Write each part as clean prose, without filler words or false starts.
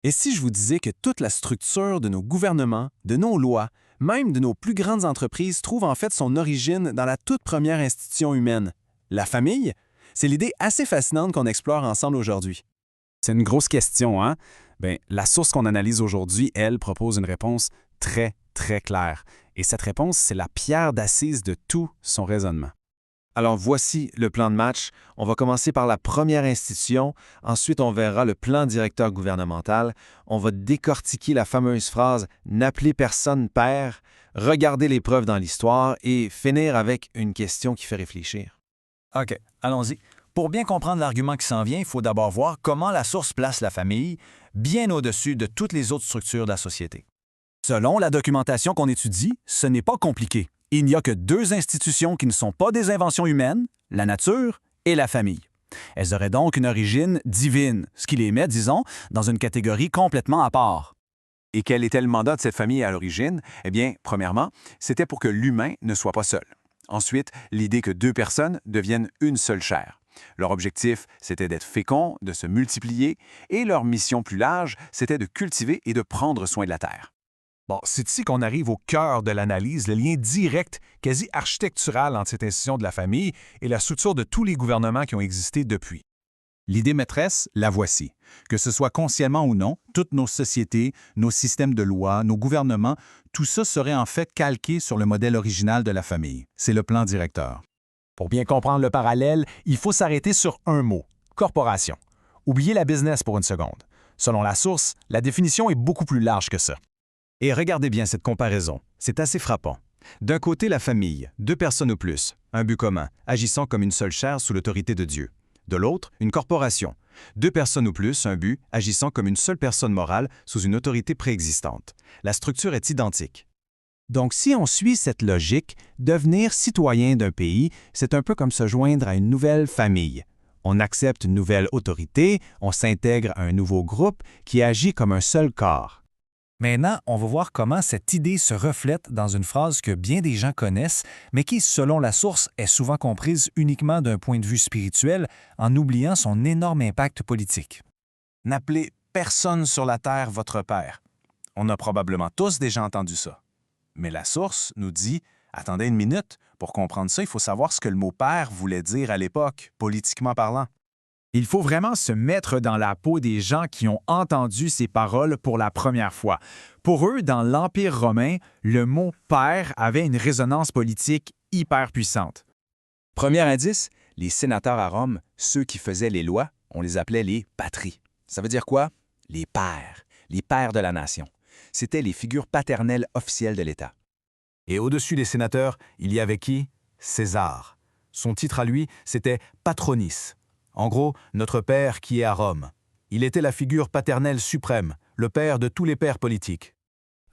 Et si je vous disais que toute la structure de nos gouvernements, de nos lois, même de nos plus grandes entreprises trouve en fait son origine dans la toute première institution humaine, la famille? C'est l'idée assez fascinante qu'on explore ensemble aujourd'hui. C'est une grosse question, hein? Bien, la source qu'on analyse aujourd'hui, elle, propose une réponse très, très claire. Et cette réponse, c'est la pierre d'assise de tout son raisonnement. Alors voici le plan de match. On va commencer par la première institution, ensuite on verra le plan directeur gouvernemental, on va décortiquer la fameuse phrase « N'appelez personne père », regarder les preuves dans l'histoire et finir avec une question qui fait réfléchir. OK, allons-y. Pour bien comprendre l'argument qui s'en vient, il faut d'abord voir comment la source place la famille bien au-dessus de toutes les autres structures de la société. Selon la documentation qu'on étudie, ce n'est pas compliqué. Il n'y a que deux institutions qui ne sont pas des inventions humaines, la nature et la famille. Elles auraient donc une origine divine, ce qui les met, disons, dans une catégorie complètement à part. Et quel était le mandat de cette famille à l'origine? Eh bien, premièrement, c'était pour que l'humain ne soit pas seul. Ensuite, l'idée que deux personnes deviennent une seule chair. Leur objectif, c'était d'être féconds, de se multiplier, et leur mission plus large, c'était de cultiver et de prendre soin de la terre. Bon, c'est ici qu'on arrive au cœur de l'analyse, le lien direct, quasi architectural entre cette institution de la famille et la structure de tous les gouvernements qui ont existé depuis. L'idée maîtresse, la voici. Que ce soit consciemment ou non, toutes nos sociétés, nos systèmes de loi, nos gouvernements, tout ça serait en fait calqué sur le modèle original de la famille. C'est le plan directeur. Pour bien comprendre le parallèle, il faut s'arrêter sur un mot, corporation. Oubliez la business pour une seconde. Selon la source, la définition est beaucoup plus large que ça. Et regardez bien cette comparaison, c'est assez frappant. D'un côté, la famille, deux personnes ou plus, un but commun, agissant comme une seule chair sous l'autorité de Dieu. De l'autre, une corporation, deux personnes ou plus, un but, agissant comme une seule personne morale sous une autorité préexistante. La structure est identique. Donc, si on suit cette logique, devenir citoyen d'un pays, c'est un peu comme se joindre à une nouvelle famille. On accepte une nouvelle autorité, on s'intègre à un nouveau groupe qui agit comme un seul corps. Maintenant, on va voir comment cette idée se reflète dans une phrase que bien des gens connaissent, mais qui, selon la source, est souvent comprise uniquement d'un point de vue spirituel, en oubliant son énorme impact politique. N'appelez personne sur la terre votre père. On a probablement tous déjà entendu ça. Mais la source nous dit, attendez une minute, pour comprendre ça, il faut savoir ce que le mot père voulait dire à l'époque, politiquement parlant. Il faut vraiment se mettre dans la peau des gens qui ont entendu ces paroles pour la première fois. Pour eux, dans l'Empire romain, le mot « père » avait une résonance politique hyper puissante. Premier indice, les sénateurs à Rome, ceux qui faisaient les lois, on les appelait les patries. Ça veut dire quoi? Les pères de la nation. C'étaient les figures paternelles officielles de l'État. Et au-dessus des sénateurs, il y avait qui? César. Son titre à lui, c'était Patronis. En gros, notre père qui est à Rome. Il était la figure paternelle suprême, le père de tous les pères politiques.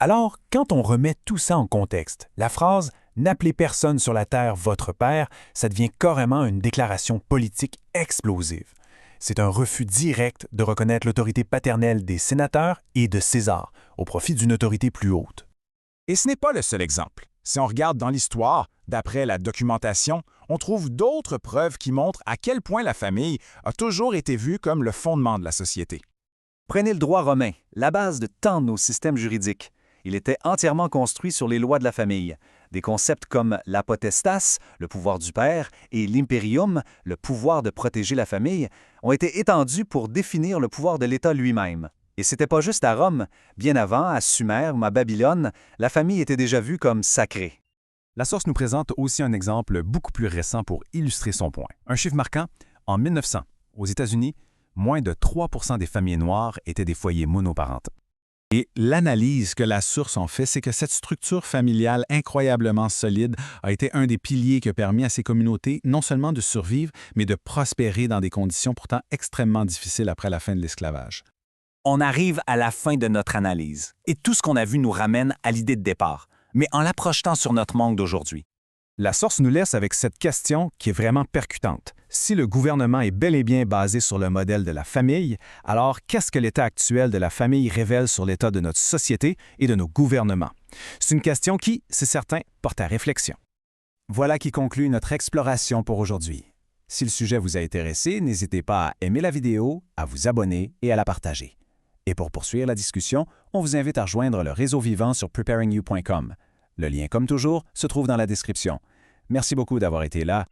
Alors, quand on remet tout ça en contexte, la phrase « N'appelez personne sur la terre votre père », ça devient carrément une déclaration politique explosive. C'est un refus direct de reconnaître l'autorité paternelle des sénateurs et de César, au profit d'une autorité plus haute. Et ce n'est pas le seul exemple. Si on regarde dans l'histoire, d'après la documentation, on trouve d'autres preuves qui montrent à quel point la famille a toujours été vue comme le fondement de la société. Prenez le droit romain, la base de tant de nos systèmes juridiques. Il était entièrement construit sur les lois de la famille. Des concepts comme la potestas, le pouvoir du père, et l'imperium, le pouvoir de protéger la famille, ont été étendus pour définir le pouvoir de l'État lui-même. Et c'était pas juste à Rome. Bien avant, à Sumer ou à Babylone, la famille était déjà vue comme sacrée. La source nous présente aussi un exemple beaucoup plus récent pour illustrer son point. Un chiffre marquant, en 1900, aux États-Unis, moins de 3% des familles noires étaient des foyers monoparentaux. Et l'analyse que la source en fait, c'est que cette structure familiale incroyablement solide a été un des piliers qui a permis à ces communautés non seulement de survivre, mais de prospérer dans des conditions pourtant extrêmement difficiles après la fin de l'esclavage. On arrive à la fin de notre analyse, et tout ce qu'on a vu nous ramène à l'idée de départ, mais en la projetant sur notre monde d'aujourd'hui. La source nous laisse avec cette question qui est vraiment percutante. Si le gouvernement est bel et bien basé sur le modèle de la famille, alors qu'est-ce que l'état actuel de la famille révèle sur l'état de notre société et de nos gouvernements? C'est une question qui, c'est certain, porte à réflexion. Voilà qui conclut notre exploration pour aujourd'hui. Si le sujet vous a intéressé, n'hésitez pas à aimer la vidéo, à vous abonner et à la partager. Et pour poursuivre la discussion, on vous invite à rejoindre le réseau vivant sur preparingyou.com. Le lien, comme toujours, se trouve dans la description. Merci beaucoup d'avoir été là